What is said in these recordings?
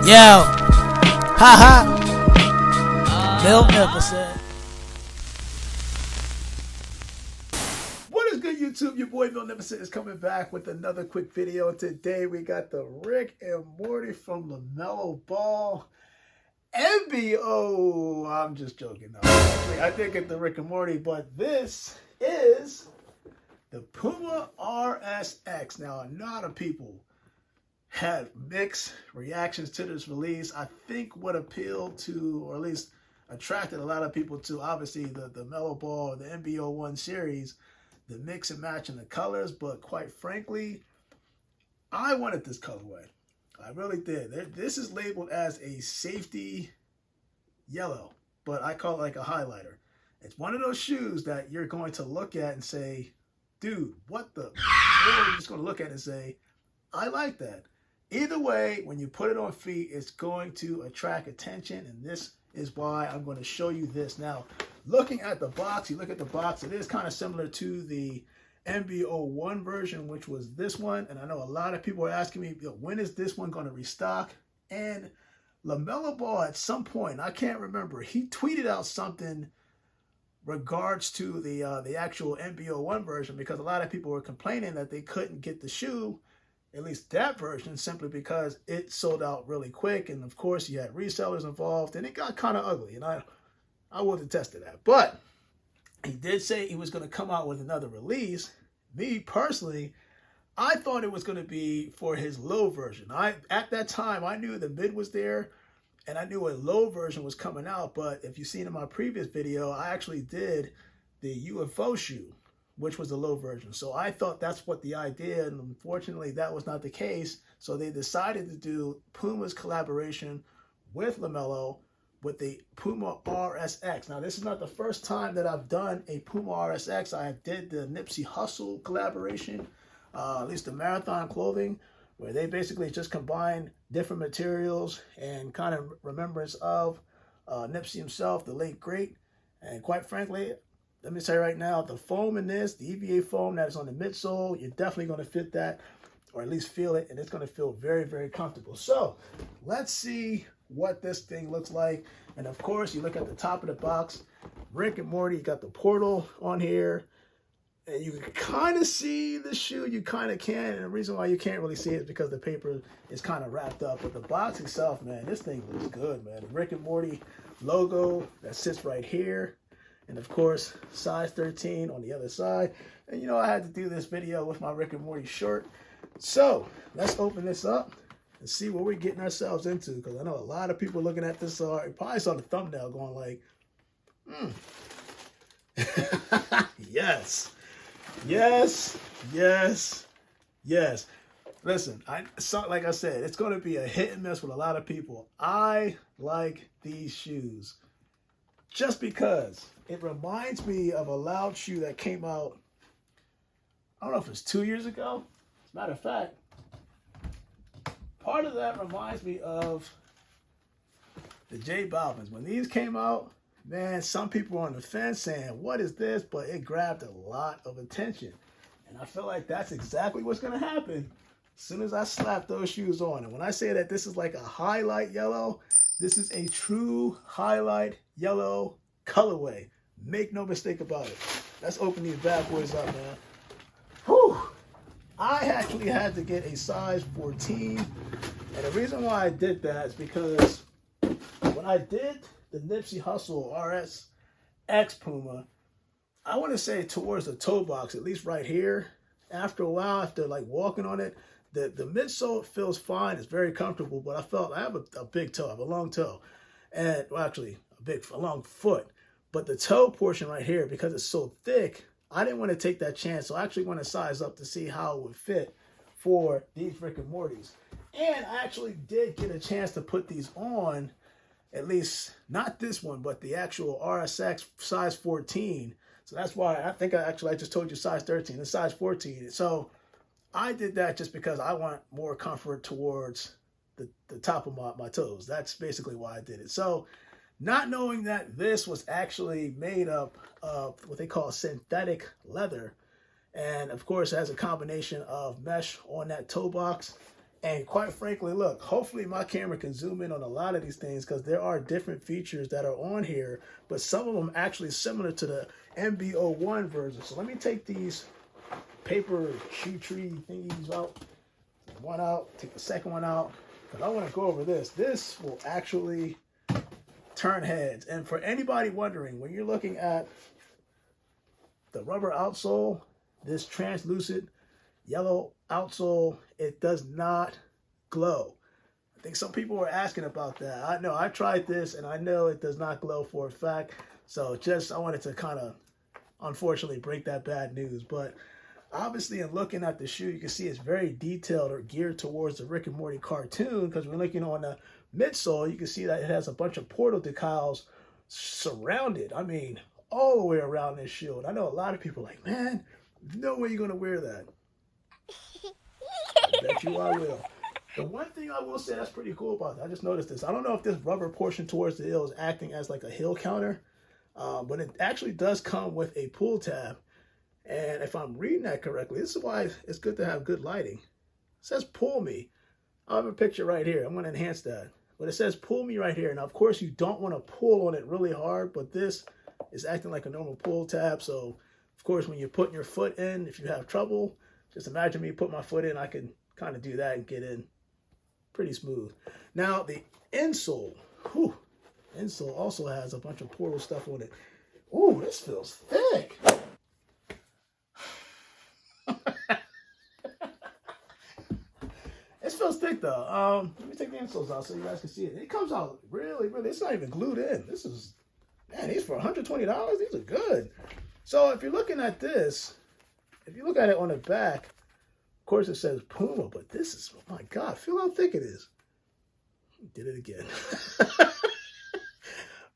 Yo, haha, Bill never said. What is good, YouTube? Your boy Bill Never Said is coming back with another quick video. Today we got the Rick and Morty from LaMelo Ball. MB.01. I'm just joking. No, actually, I did get the Rick and Morty, but this is the Puma RSX. Now, a lot of people had mixed reactions to this release. I think what appealed to, or at least attracted a lot of people to, obviously the Melo Ball, the MB.01 series, the mix and match in the colors. But quite frankly, I wanted this colorway. I really did. This is labeled as a safety yellow, but I call it like a highlighter. It's one of those shoes that you're going to look at and say, dude, what the? Or you're just going to look at it and say, I like that. Either way, when you put it on feet, it's going to attract attention, and this is why I'm going to show you this. Now, looking at the box, you look at the box, it is kind of similar to the MB.01 version, which was this one, and I know a lot of people are asking me, when is this one going to restock? And LaMelo Ball, at some point, I can't remember, he tweeted out something regards to the actual MB.01 version, because a lot of people were complaining that they couldn't get the shoe, at least that version, simply because it sold out really quick. And of course you had resellers involved, and it got kind of ugly, and I will attest to that. But he did say he was going to come out with another release. Me personally, I thought it was going to be for his low version. At that time, I knew the mid was there, and I knew a low version was coming out. But if you've seen in my previous video, I actually did the UFO shoe, which was the low version. So I thought that's what the idea, and unfortunately that was not the case. So they decided to do Puma's collaboration with LaMelo with the Puma RSX. Now, this is not the first time that I've done a Puma RSX. I did the Nipsey Hussle collaboration, at least the Marathon clothing, where they basically just combine different materials and kind of remembrance of Nipsey himself, the late great. And quite frankly, let me say right now, the foam in this, the EVA foam that is on the midsole, you're definitely going to fit that, or at least feel it, and it's going to feel very, very comfortable. So let's see what this thing looks like. And of course, you look at the top of the box, Rick and Morty, you got the portal on here, and you can kind of see the shoe, you kind of can, and the reason why you can't really see it is because the paper is kind of wrapped up. But the box itself, man, this thing looks good, man. The Rick and Morty logo that sits right here. And of course, size 13 on the other side. And you know, I had to do this video with my Rick and Morty shirt. So let's open this up and see what we're getting ourselves into. Because I know a lot of people looking at this probably saw the thumbnail going like, yes, yes, yes, yes. Listen, like I said, it's going to be a hit and miss with a lot of people. I like these shoes just because it reminds me of a Loud shoe that came out, I don't know if it's 2 years ago. As a matter of fact, part of that reminds me of the J Balvins. When these came out, man, some people were on the fence saying, what is this? But it grabbed a lot of attention. And I feel like that's exactly what's going to happen as soon as I slap those shoes on. And when I say that this is like a highlight yellow, this is a true highlight yellow colorway. Make no mistake about it. Let's open these bad boys up, man. Whew. I actually had to get a size 14. And the reason why I did that is because when I did the Nipsey Hussle RSX Puma, I want to say towards the toe box, at least right here, after a while, after like walking on it, the midsole feels fine. It's very comfortable, but I felt I have a big toe, I have a long toe. And well, actually a long foot. But the toe portion right here, because it's so thick, I didn't want to take that chance. So I actually want to size up to see how it would fit for these Rick and Mortys. And I actually did get a chance to put these on, at least not this one, but the actual RSX size 14. So that's why I think I just told you size 13. It's size 14. So I did that just because I want more comfort towards the top of my toes. That's basically why I did it. So not knowing that this was actually made up of what they call synthetic leather, and of course it has a combination of mesh on that toe box And quite frankly, look, hopefully my camera can zoom in on a lot of these things because there are different features that are on here, but some of them actually similar to the MB.01 version. So let me take these paper shoe tree thingies out. One out, take the second one out, because I want to go over this. This will actually turn heads. And for anybody wondering, when you're looking at the rubber outsole, this translucent yellow outsole, it does not glow. I think some people were asking about that. I know I tried this and I know it does not glow for a fact. So just, I wanted to kind of unfortunately break that bad news. But obviously in looking at the shoe, you can see it's very detailed or geared towards the Rick and Morty cartoon, because we're looking on the midsole, you can see that it has a bunch of portal decals surrounded. I mean, all the way around this shoe. And I know a lot of people are like, man, no way you're going to wear that. I bet you I will. The one thing I will say that's pretty cool about that, I just noticed this. I don't know if this rubber portion towards the heel is acting as like a heel counter, but it actually does come with a pull tab. And if I'm reading that correctly, this is why it's good to have good lighting. It says pull me. I have a picture right here. I'm going to enhance that. But it says pull me right here. Now, of course, you don't want to pull on it really hard, but this is acting like a normal pull tab. So, of course, when you're putting your foot in, if you have trouble, just imagine me put my foot in. I can kind of do that and get in pretty smooth. Now, the insole. Whew, insole also has a bunch of portal stuff on it. Ooh, this feels thick. It feels thick though. Let me take the insoles out so you guys can see it. It comes out really, really, it's not even glued in. This is, man, these for $120, these are good. So if you're looking at this, if you look at it on the back, of course it says Puma, but this is, oh my God, feel how thick it is. Did it again.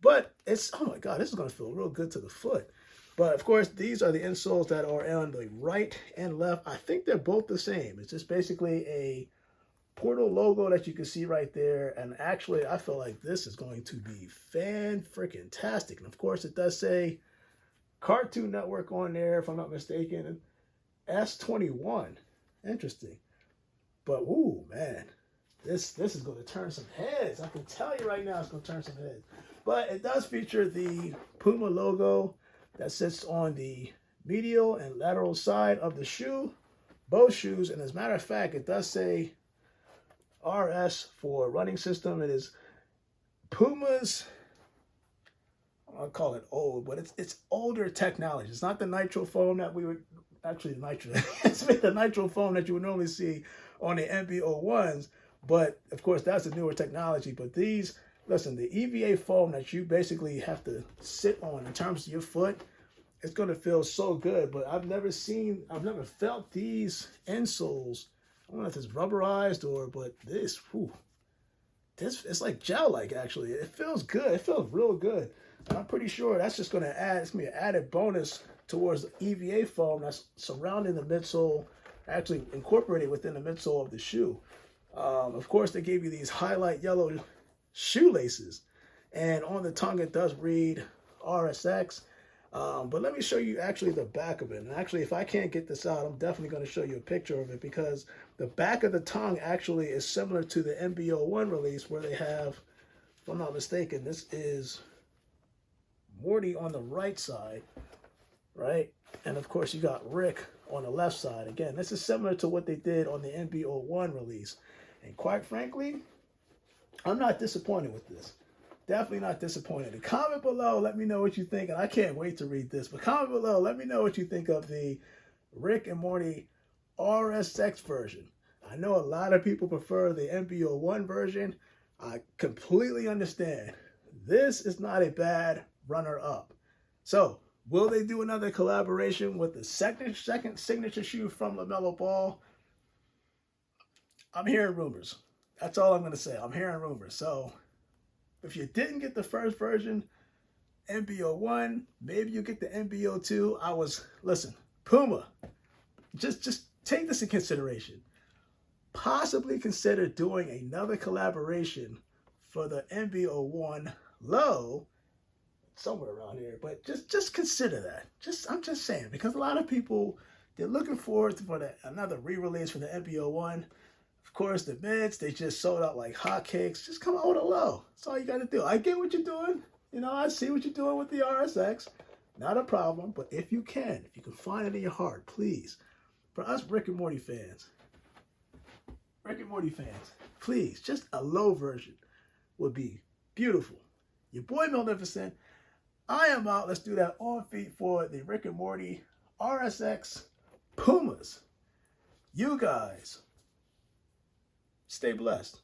But it's, oh my God, this is gonna feel real good to the foot. But of course, these are the insoles that are on the right and left. I think they're both the same. It's just basically a portal logo that you can see right there. And actually, I feel like this is going to be fan-freaking-tastic. And of course, it does say Cartoon Network on there, if I'm not mistaken. S21. Interesting. But, ooh, man. This is going to turn some heads. I can tell you right now it's going to turn some heads. But it does feature the Puma logo that sits on the medial and lateral side of the shoe, both shoes. And as a matter of fact, it does say RS for running system. It is Puma's, I'll call it old, but it's older technology. It's not the nitro foam that we would, actually nitro, it's the nitro foam that you would normally see on the MB.01s. But of course, that's the newer technology. But these, listen, the EVA foam that you basically have to sit on in terms of your foot, it's going to feel so good. But I've never felt these insoles. I don't know if it's rubberized or, but this, whew, this, it's like gel-like actually. It feels good. It feels real good. And I'm pretty sure that's just going to add, it's going to be an added bonus towards the EVA foam that's surrounding the midsole, actually incorporated within the midsole of the shoe. Of course, they gave you these highlight yellow shoelaces, and on the tongue it does read RSX. But let me show you actually the back of it. And actually, if I can't get this out, I'm definitely going to show you a picture of it, because the back of the tongue actually is similar to the MB.01 release, where they have, if I'm not mistaken, this is Morty on the right side, right? And of course, you got Rick on the left side. Again, this is similar to what they did on the MB.01 release. And quite frankly, I'm not disappointed with this. Definitely not disappointed. And comment below, let me know what you think. And I can't wait to read this. But comment below, let me know what you think of the Rick and Morty RSX version. I know a lot of people prefer the MB.01 version. I completely understand. This is not a bad runner-up. So, will they do another collaboration with the second signature shoe from LaMelo Ball? I'm hearing rumors. That's all I'm going to say. I'm hearing rumors. So, if you didn't get the first version, MB.01, maybe you get the MB.02. Listen, Puma, just take this in consideration. Possibly consider doing another collaboration for the MB.01 low, somewhere around here. But just consider that. I'm just saying, because a lot of people, they're looking forward for another re-release for the MB.01. Of course, the mids, they just sold out like hotcakes. Just come out with a low. That's all you got to do. I get what you're doing. You know, I see what you're doing with the RSX. Not a problem. But if you can find it in your heart, please, for us Rick and Morty fans, please, just a low version would be beautiful. Your boy Magnificent. I am out. Let's do that on feet for the Rick and Morty RSX Pumas. You guys, stay blessed.